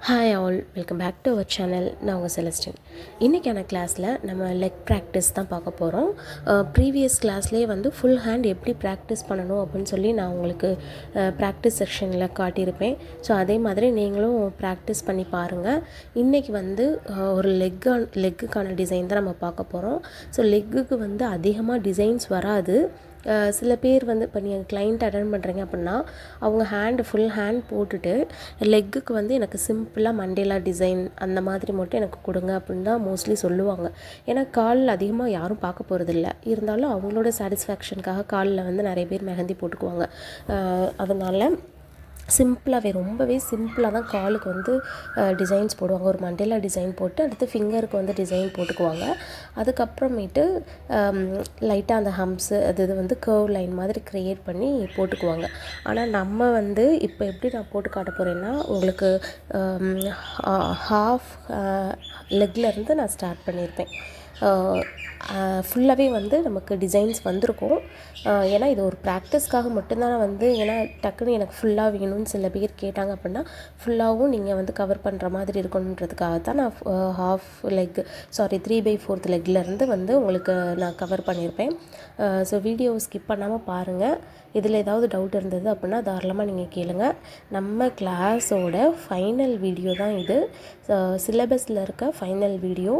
Hi all, welcome back to our channel. நான் உங்கள் Celestine. இன்றைக்கான கிளாஸில் நம்ம லெக் ப்ராக்டிஸ் தான் பார்க்க போகிறோம். ப்ரீவியஸ் கிளாஸ்லேயே வந்து ஃபுல் ஹேண்ட் எப்படி ப்ராக்டிஸ் பண்ணணும் அப்படின்னு சொல்லி நான் உங்களுக்கு ப்ராக்டிஸ் செக்ஷனில் காட்டியிருப்பேன். ஸோ அதே மாதிரி நீங்களும் ப்ராக்டிஸ் பண்ணி பாருங்கள். இன்றைக்கி வந்து ஒரு லெக்குக்கான டிசைன் தான் நம்ம பார்க்க போகிறோம். ஸோ லெக்குக்கு வந்து அதிகமாக டிசைன்ஸ் வராது. சில பேர் வந்து இப்போ நீங்கள் கிளைண்ட் அட்டன் பண்ணுறீங்க அப்படின்னா அவங்க ஃபுல் ஹேண்ட் போட்டுட்டு லெக்குக்கு வந்து எனக்கு சிம்பிளாக மண்டேலா டிசைன் அந்த மாதிரி மட்டும் எனக்கு கொடுங்க அப்படின்னு தான் மோஸ்ட்லி சொல்லுவாங்க. ஏன்னா காலில் அதிகமாக யாரும் பார்க்க போகிறதில்ல. இருந்தாலும் அவங்களோட சாட்டிஸ்ஃபேக்ஷனுக்காக காலில் வந்து நிறைய பேர் மெஹந்தி போட்டுக்குவாங்க. அதனால் ரொம்பவே சிம்பிளாக தான் காலுக்கு வந்து டிசைன்ஸ் போடுவாங்க. ஒரு மண்டேலா டிசைன் போட்டு அடுத்து ஃபிங்கருக்கு வந்து டிசைன் போட்டுக்குவாங்க. அதுக்கப்புறமேட்டு லைட்டாக அந்த ஹம்ப்ஸு இது வந்து கர்வ் லைன் மாதிரி க்ரியேட் பண்ணி போட்டுக்குவாங்க. ஆனால் நம்ம வந்து இப்போ எப்படி நான் போட்டு காட்ட போகிறேன்னா உங்களுக்கு ஹாஃப் லெக்லேருந்து நான் ஸ்டார்ட் பண்ணியிருப்பேன். ஃபுல்லாகவே வந்து நமக்கு டிசைன்ஸ் வந்திருக்கும். ஏன்னா இது ஒரு ப்ராக்டிஸ்க்காக மட்டும்தான் வந்து, ஏன்னா டக்குன்னு எனக்கு ஃபுல்லாக வேணும்னு சில பேர் கேட்டாங்க அப்படின்னா ஃபுல்லாகவும் நீங்கள் வந்து கவர் பண்ணுற மாதிரி இருக்கணுன்றதுக்காக தான் நான் ஹாஃப் லெக் 3/4 லெக்லேருந்து வந்து உங்களுக்கு நான் கவர் பண்ணியிருப்பேன். ஸோ வீடியோ ஸ்கிப் பண்ணாமல் பாருங்கள். இதில் ஏதாவது டவுட் இருந்தது அப்படின்னா தாராளமாக நீங்கள் கேளுங்க. நம்ம கிளாஸோட ஃபைனல் வீடியோ தான் இது. சிலபஸில் இருக்க final video.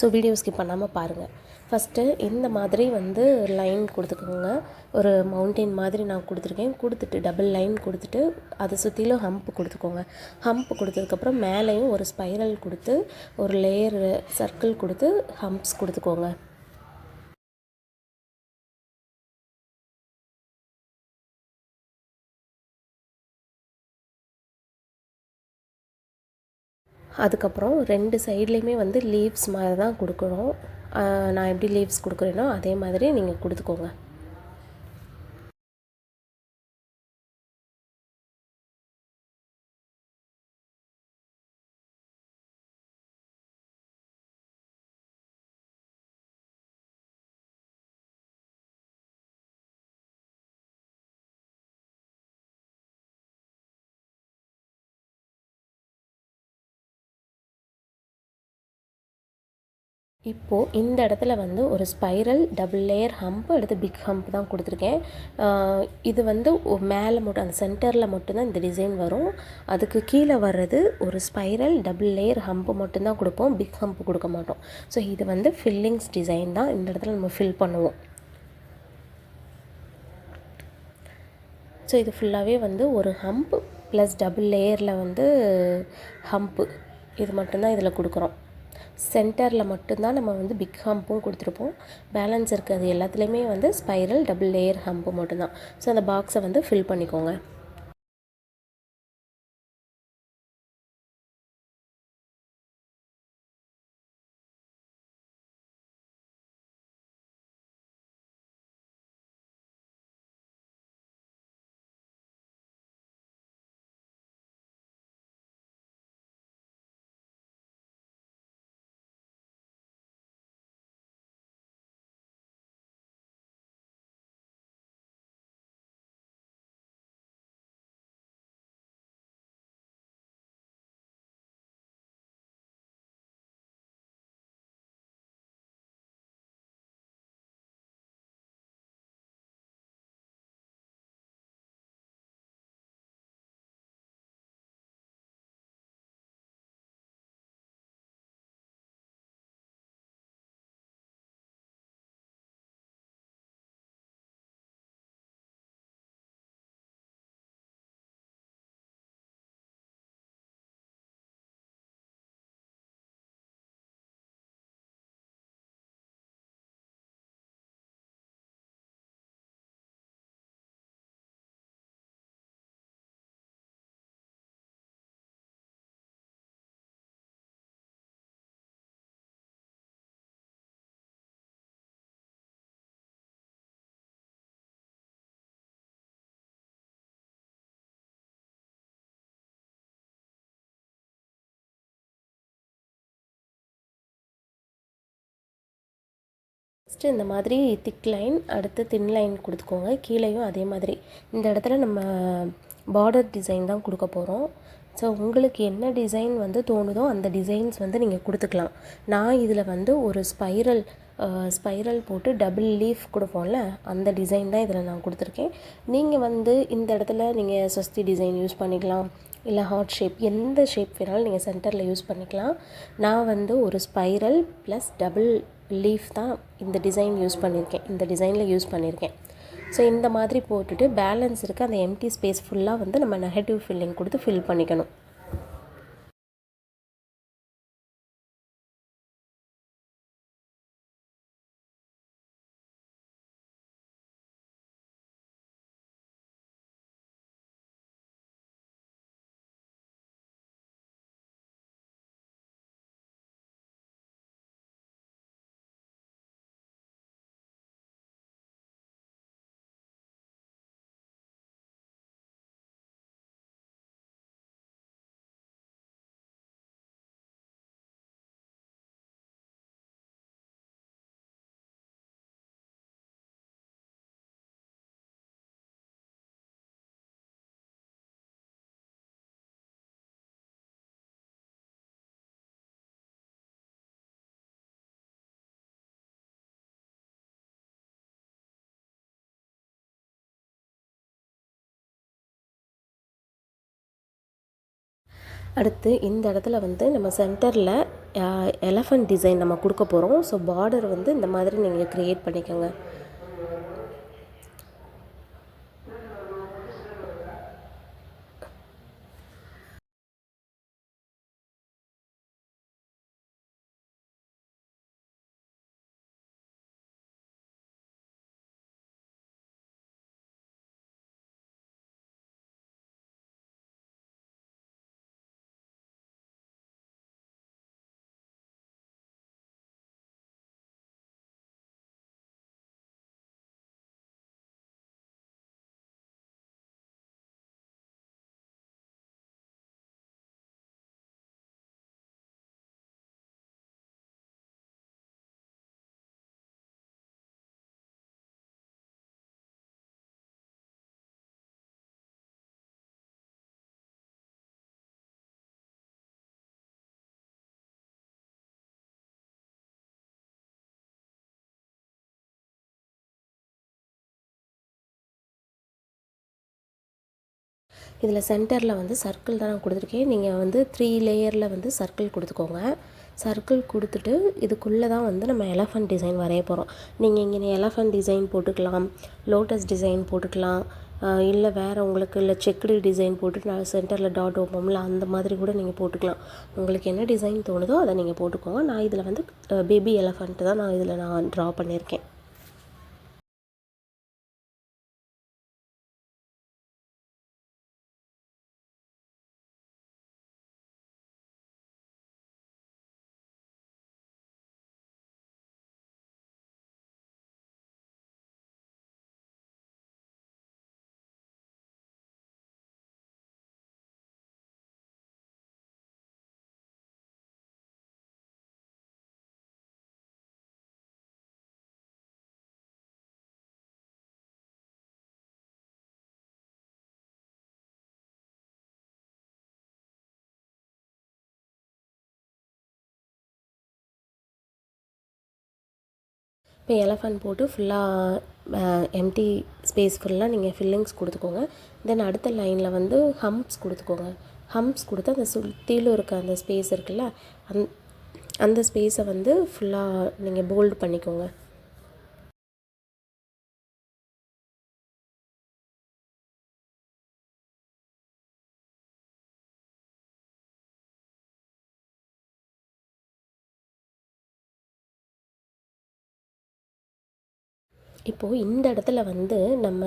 So video skip பண்ணாமல் பாருங்கள். ஃபஸ்ட்டு இந்த மாதிரி வந்து லைன் கொடுத்துக்கோங்க. ஒரு மவுண்டெயின் மாதிரி நான் கொடுத்துட்டு டபுள் லைன் கொடுத்துட்டு அதை சுற்றிலும் ஹம்ப் கொடுத்துக்கோங்க. ஹம்ப் கொடுத்ததுக்கப்புறம் மேலேயும் ஒரு ஸ்பைரல் கொடுத்து ஒரு லேயர் சர்க்கிள் கொடுத்து ஹம்ப்ஸ் கொடுத்துக்கோங்க. அதுக்கப்புறம் 2 சைட்லேயுமே வந்து லீவ்ஸ் மாதிரி தான் கொடுக்குறோம். நான் எப்படி லீவ்ஸ் கொடுக்குறேனோ அதே மாதிரி நீங்கள் கொடுத்துக்கோங்க. இப்போது இந்த இடத்துல வந்து ஒரு ஸ்பைரல் டபுள் லேயர் ஹம்ப் அடுத்து பிக் ஹம்ப் தான் கொடுத்துருக்கேன். இது வந்து மேலே மட்டும் அந்த சென்டரில் மட்டும்தான் இந்த டிசைன் வரும். அதுக்கு கீழே வர்றது ஒரு ஸ்பைரல் டபுள் லேயர் ஹம்ப்பு மட்டும்தான் கொடுப்போம், பிக் ஹம்ப் கொடுக்க மாட்டோம். ஸோ இது வந்து ஃபில்லிங்ஸ் டிசைன் தான். இந்த இடத்துல நம்ம ஃபில் பண்ணுவோம். ஸோ இது ஃபுல்லாகவே வந்து ஒரு ஹம்ப் ப்ளஸ் டபுள் லேயரில் வந்து ஹம்ப்பு இது மட்டும்தான் இதில் கொடுக்குறோம். சென்டரில் மட்டும்தான் நம்ம வந்து பிக் ஹம்பும் கொடுத்துருப்போம். பேலன்ஸ் இருக்கிறது எல்லாத்துலேயுமே வந்து ஸ்பைரல் டபுள் லேயர் ஹம்பு மட்டும்தான். ஸோ அந்த பாக்ஸை வந்து ஃபில் பண்ணிக்கோங்க. ஃபஸ்ட்டு இந்த மாதிரி திக் லைன் அடுத்து தின் லைன் கொடுத்துக்கோங்க. கீழேயும் அதே மாதிரி இந்த இடத்துல நம்ம பார்டர் டிசைன் தான் கொடுக்க போகிறோம். ஸோ உங்களுக்கு என்ன டிசைன் வந்து தோணுதோ அந்த டிசைன்ஸ் வந்து நீங்கள் கொடுத்துக்கலாம். நான் இதில் வந்து ஒரு ஸ்பைரல் போட்டு டபுள் லீஃப் கொடுப்போம்ல, அந்த டிசைன் தான் இதில் நான் கொடுத்துருக்கேன். நீங்கள் வந்து இந்த இடத்துல நீங்கள் ஸ்வஸ்தி டிசைன் யூஸ் பண்ணிக்கலாம், இல்லை ஹார்ட் ஷேப், எந்த ஷேப் வேணாலும் நீங்கள் சென்டரில் யூஸ் பண்ணிக்கலாம். நான் வந்து ஒரு ஸ்பைரல் ப்ளஸ் டபுள் லீஃப் தான் இந்த டிசைன் யூஸ் பண்ணியிருக்கேன், இந்த டிசைனில் யூஸ் பண்ணியிருக்கேன். ஸோ இந்த மாதிரி போட்டுட்டு பேலன்ஸ் இருக்க அந்த எம்டி ஸ்பேஸ் ஃபுல்லாக வந்து நம்ம நெகட்டிவ் ஃபில்லிங் கொடுத்து ஃபில் பண்ணிக்கணும். அடுத்து இந்த இடத்துல வந்து நம்ம சென்டரில் எலஃபண்ட் டிசைன் நம்ம கொடுக்க போகிறோம். ஸோ பார்டர் வந்து இந்த மாதிரி நீங்கள் க்ரியேட் பண்ணிக்கோங்க. இதில் சென்டரில் வந்து சர்க்கிள் தான் நான் கொடுத்துருக்கேன். நீங்கள் வந்து 3 லேயரில் வந்து சர்க்கிள் கொடுத்துக்கோங்க. சர்க்கிள் கொடுத்துட்டு இதுக்குள்ளே தான் வந்து நம்ம எலஃபண்ட் டிசைன் வரைய போகிறோம். நீங்கள் இங்கே எலஃபண்ட் டிசைன் போட்டுக்கலாம், லோட்டஸ் டிசைன் போட்டுக்கலாம், இல்லை வேறு உங்களுக்கு இல்லை செக்குடு டிசைன் போட்டு நான் சென்டரில் டாட் வைப்போம்ல, அந்த மாதிரி கூட நீங்கள் போட்டுக்கலாம். உங்களுக்கு என்ன டிசைன் தோணுதோ அதை நீங்கள் போட்டுக்கோங்க. நான் இதில் வந்து பேபி எலஃபண்ட்டு தான் நான் ட்ரா பண்ணியிருக்கேன். இப்போ எலஃபண்ட் போட்டு ஃபுல்லாக எம்டி ஸ்பேஸ் ஃபுல்லாக நீங்கள் ஃபில்லிங்ஸ் கொடுத்துக்கோங்க. தென் அடுத்த லைனில் வந்து ஹம்ப்ஸ் கொடுத்துக்கோங்க. ஹம்ப்ஸ் கொடுத்து அந்த சுற்றிலும் இருக்க அந்த ஸ்பேஸ் இருக்குல்ல, அந்த ஸ்பேஸை வந்து ஃபுல்லாக நீங்கள் போல்டு பண்ணிக்கோங்க. இப்போது இந்த இடத்துல வந்து நம்ம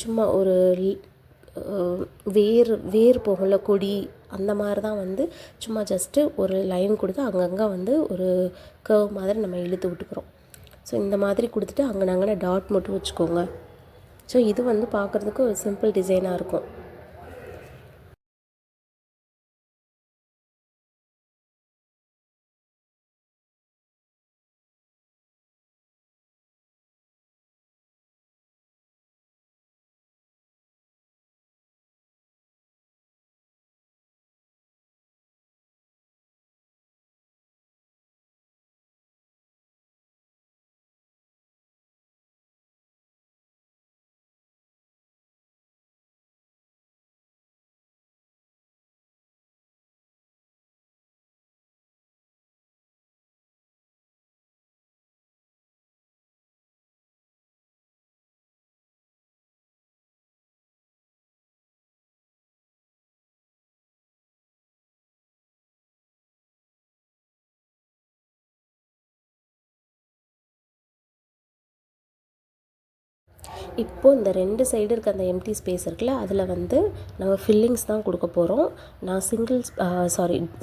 சும்மா ஒரு வேர் போகல கொடி அந்த மாதிரி தான் வந்து சும்மா ஜஸ்ட்டு ஒரு லைன் கொடுத்து அங்கங்கே வந்து ஒரு கர்வ் மாதிரி நம்ம இழுத்து விட்டுக்கிறோம். ஸோ இந்த மாதிரி கொடுத்துட்டு அங்கனே டாட் மட்டும் வச்சுக்கோங்க. ஸோ இது வந்து பார்க்குறதுக்கு ஒரு சிம்பிள் டிசைனாக இருக்கும். இப்போது இந்த 2 சைடு இருக்க அந்த எம்டி ஸ்பேஸ் இருக்குல்ல, அதில் வந்து நம்ம ஃபில்லிங்ஸ் தான் கொடுக்க போகிறோம். நான்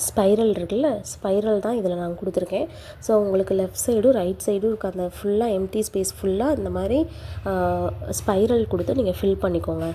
ஸ்பைரல் இருக்குல்ல, ஸ்பைரல் தான் இதில் நான் கொடுத்துருக்கேன். ஸோ உங்களுக்கு லெஃப்ட் சைடும் ரைட் சைடும் இருக்க அந்த ஃபுல்லாக எம்டி ஸ்பேஸ் ஃபுல்லாக இந்த மாதிரி ஸ்பைரல் கொடுத்து நீங்கள் ஃபில் பண்ணிக்கோங்க.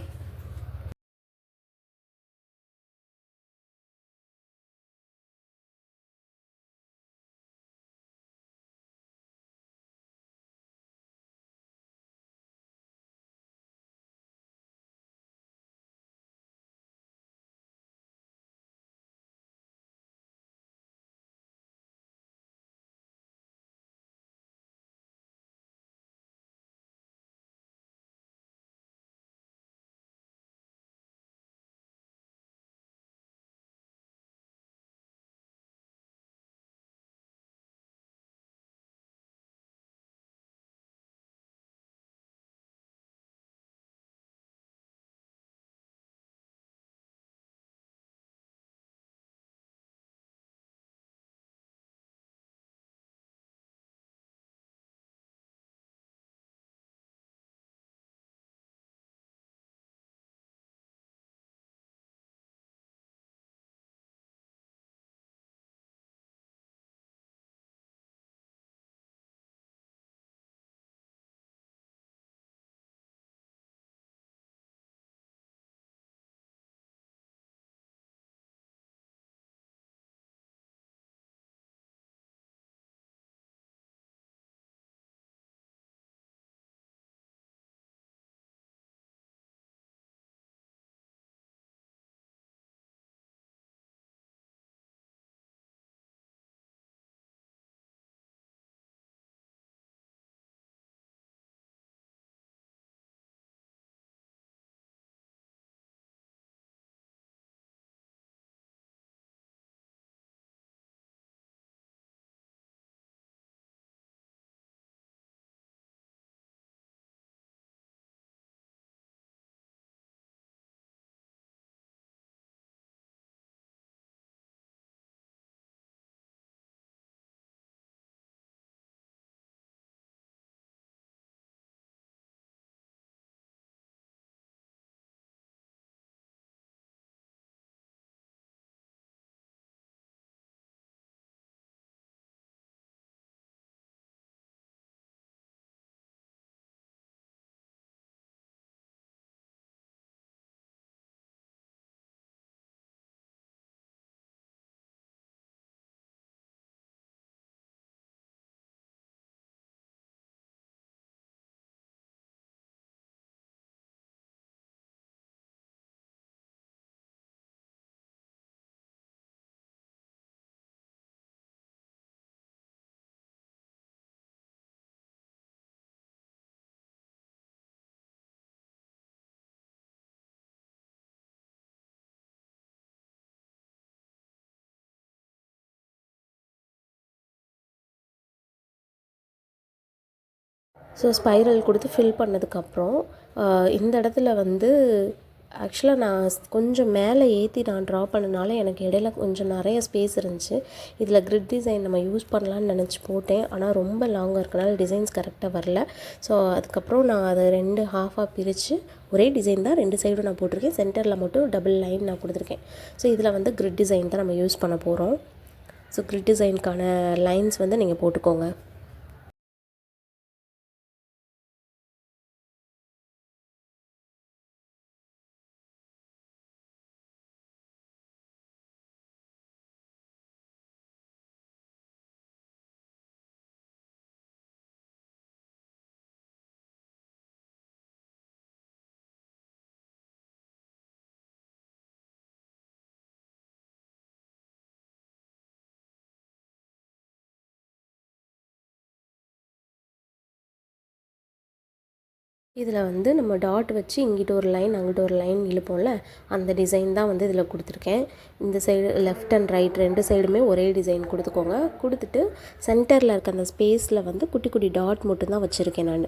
ஸோ ஸ்பைரல் கொடுத்து ஃபில் பண்ணதுக்கப்புறம் இந்த இடத்துல வந்து ஆக்சுவலாக நான் கொஞ்சம் மேலே ஏற்றி நான் ட்ரா பண்ணனால எனக்கு இடையில கொஞ்சம் நிறைய ஸ்பேஸ் இருந்துச்சு. இதில் கிரிட் டிசைன் நம்ம யூஸ் பண்ணலான்னு நினச்சி போட்டேன். ஆனால் ரொம்ப லாங்காக இருக்கனால டிசைன்ஸ் கரெக்டாக வரல. ஸோ அதுக்கப்புறம் நான் அதை 2 ஹாஃபாக பிரித்து ஒரே டிசைன் தான் 2 சைடும் நான் போட்டிருக்கேன். சென்டரில் மட்டும் டபுள் லைன் நான் கொடுத்துருக்கேன். ஸோ இதில் வந்து கிரிட் டிசைன் தான் நம்ம யூஸ் பண்ண போகிறோம். ஸோ கிரிட் டிசைனுக்கான லைன்ஸ் வந்து நீங்கள் போட்டுக்கோங்க. இதில் வந்து நம்ம டாட் வச்சு இங்கிட்ட ஒரு லைன் அங்கிட்ட ஒரு லைன் இழுப்போம்ல, அந்த டிசைன் தான் வந்து இதில் கொடுத்துருக்கேன். இந்த சைடு லெஃப்ட் அண்ட் ரைட் 2 சைடுமே ஒரே டிசைன் கொடுத்துக்கோங்க. கொடுத்துட்டு சென்டரில் இருக்க அந்த ஸ்பேஸில் வந்து குட்டி குட்டி டாட் மட்டும்தான் வச்சுருக்கேன் நான்.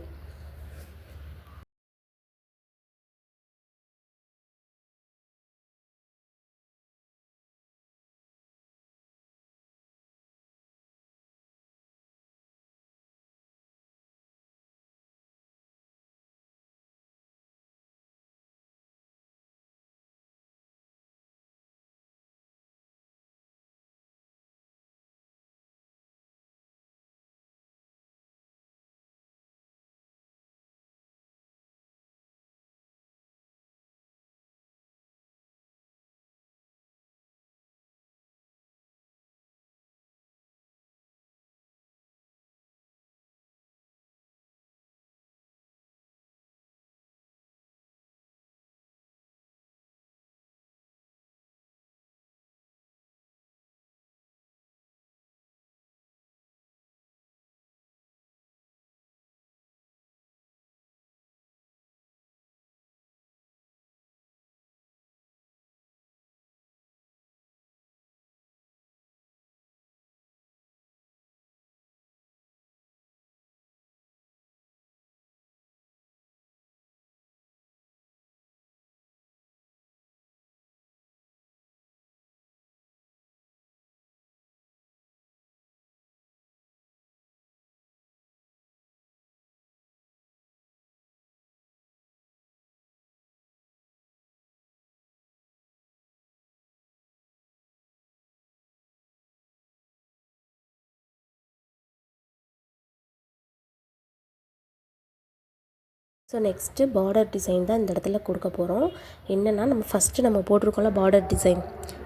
ஸோ நெக்ஸ்ட்டு பார்டர் டிசைன் தான் இந்த இடத்துல கொடுக்க போகிறோம். என்னென்னா நம்ம ஃபஸ்ட்டு நம்ம போட்டிருக்கோம்ல பார்டர் டிசைன்,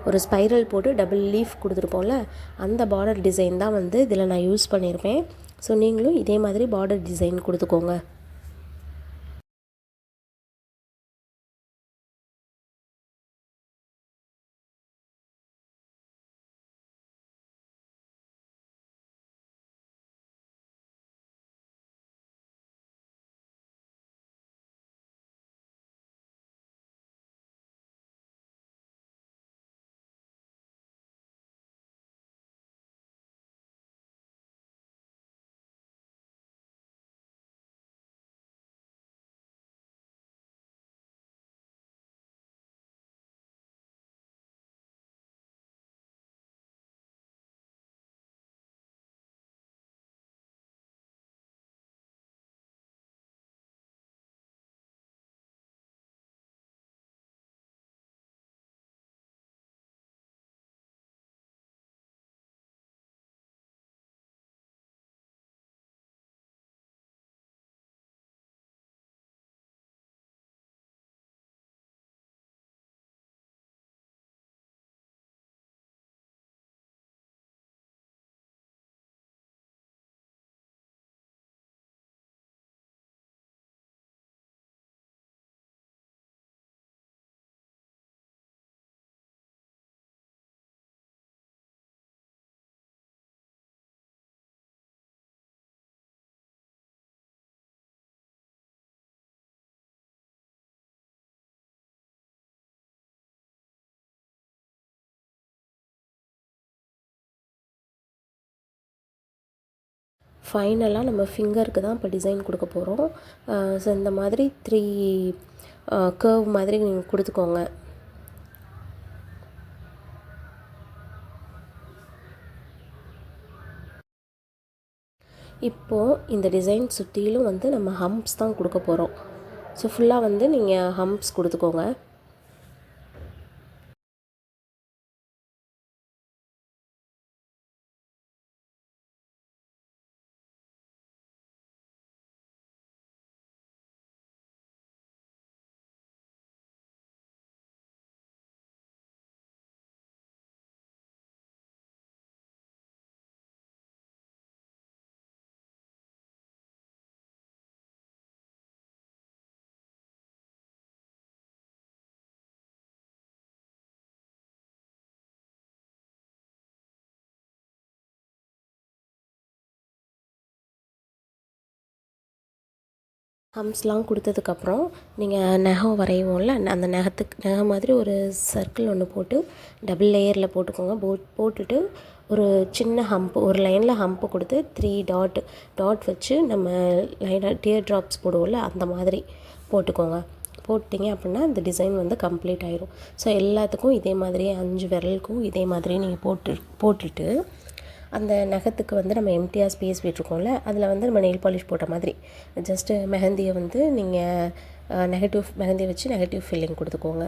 ஒரு ஸ்பைரல் போட்டு டபுள் லீஃப் கொடுத்துருப்போம்ல, அந்த பார்டர் டிசைன் தான் வந்து இதில் நான் யூஸ் பண்ணியிருப்பேன். ஸோ நீங்களும் இதே மாதிரி பார்டர் டிசைன் கொடுத்துக்கோங்க. ஃபைனலாக நம்ம ஃபிங்கருக்கு தான் இப்போ டிசைன் கொடுக்க போகிறோம். ஸோ இந்த மாதிரி 3 கர்வ் மாதிரி நீங்கள் கொடுத்துக்கோங்க. இப்போது இந்த டிசைன் சுற்றிலும் வந்து நம்ம ஹம்ப்ஸ் தான் கொடுக்க போகிறோம். ஸோ ஃபுல்லாக வந்து நீங்கள் ஹம்ப்ஸ் கொடுத்துக்கோங்க. ஹம்ஸ்லாம் கொடுத்ததுக்கப்புறம் நீங்கள் நகம் வரைவோம்ல, அந்த நகம் மாதிரி ஒரு சர்க்கிள் ஒன்று போட்டு டபுள் லேயரில் போட்டுக்கோங்க. போட்டுட்டு ஒரு சின்ன ஹம்ப், ஒரு லைனில் ஹம்ப்பு கொடுத்து 3 டாட் வச்சு நம்ம லைனாக டியர் ட்ராப்ஸ் போடுவோம்ல, அந்த மாதிரி போட்டுக்கோங்க. போட்டிங்க அப்படின்னா இந்த டிசைன் வந்து கம்ப்ளீட் ஆயிரும். ஸோ எல்லாத்துக்கும் இதே மாதிரியே 5 விரலுக்கும் இதே மாதிரி நீங்கள் போட்டுட்டு அந்த நகத்துக்கு வந்து நம்ம எம்டியாக ஸ்பேஸ் விட்டுருக்கோம்ல, அதில் வந்து நம்ம நெயில் பாலிஷ் போட்ட மாதிரி ஜஸ்ட்டு மெஹந்தியை வந்து நீங்கள் மெஹந்தியை வச்சு நெகட்டிவ் ஃபில்லிங் கொடுத்துக்கோங்க.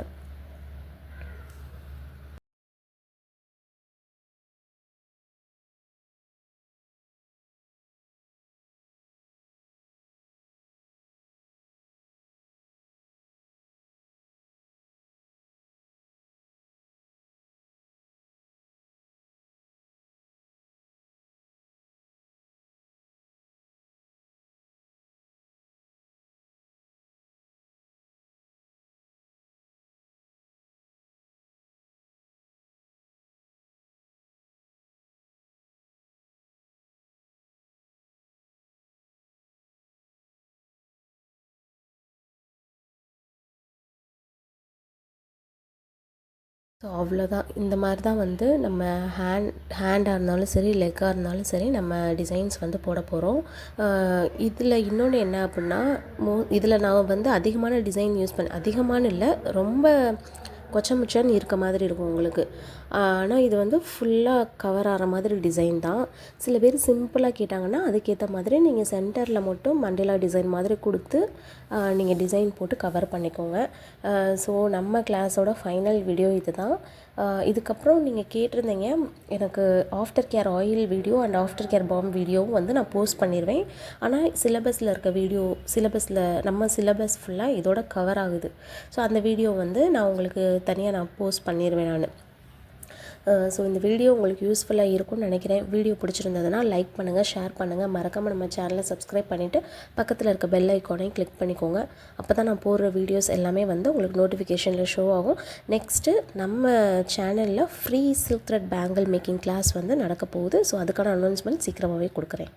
ஸோ அவ்வளோதான். இந்த மாதிரி தான் வந்து நம்ம ஹேண்டாக இருந்தாலும் சரி, லெக்காக இருந்தாலும் சரி, நம்ம டிசைன்ஸ் வந்து போட போகிறோம். இதில் இன்னொன்று என்ன அப்படின்னா, இதில் நான் வந்து அதிகமான டிசைன் யூஸ் அதிகமான இல்லை, ரொம்ப கொச்சமுச்சன்னு இருக்க மாதிரி இருக்கும் உங்களுக்கு. ஆனால் இது வந்து ஃபுல்லாக கவர் ஆகிற மாதிரி டிசைன் தான். சில பேர் சிம்பிளாக கேட்டாங்கன்னா அதுக்கேற்ற மாதிரி நீங்கள் சென்டரில் மட்டும் மண்டேலா டிசைன் மாதிரி கொடுத்து நீங்கள் டிசைன் போட்டு கவர் பண்ணிக்கோங்க. ஸோ நம்ம கிளாஸோட ஃபைனல் வீடியோ இது தான். இதுக்கப்புறம் நீங்கள் கேட்டிருந்தீங்க, எனக்கு after care oil video and after care balm வீடியோவும் வந்து நான் போஸ்ட் பண்ணிடுவேன். ஆனால் சிலபஸில் இருக்க வீடியோ நம்ம சிலபஸ் ஃபுல்லாக இதோட கவர் ஆகுது. ஸோ அந்த வீடியோ வந்து நான் உங்களுக்கு தனியாக நான் போஸ்ட் பண்ணிடுவேன் நான். ஸோ இந்த வீடியோ உங்களுக்கு யூஸ்ஃபுல்லாக இருக்கும்னு நினைக்கிறேன். வீடியோ பிடிச்சிருந்ததுன்னா லைக் பண்ணுங்கள், ஷேர் பண்ணுங்கள், மறக்காமல் நம்ம சேனலை சப்ஸ்கிரைப் பண்ணிவிட்டு பக்கத்தில் இருக்க பெல் ஐக்கானையும் கிளிக் பண்ணிக்கோங்க. அப்போ தான் நான் போடுற வீடியோஸ் எல்லாமே வந்து உங்களுக்கு நோட்டிஃபிகேஷனில் ஷோ ஆகும். நெக்ஸ்ட்டு நம்ம சேனலில் free silk thread bangle making class வந்து நடக்க போகுது. ஸோ அதுக்கான அனௌன்ஸ்மெண்ட் சீக்கிரமாகவே கொடுக்குறேன்.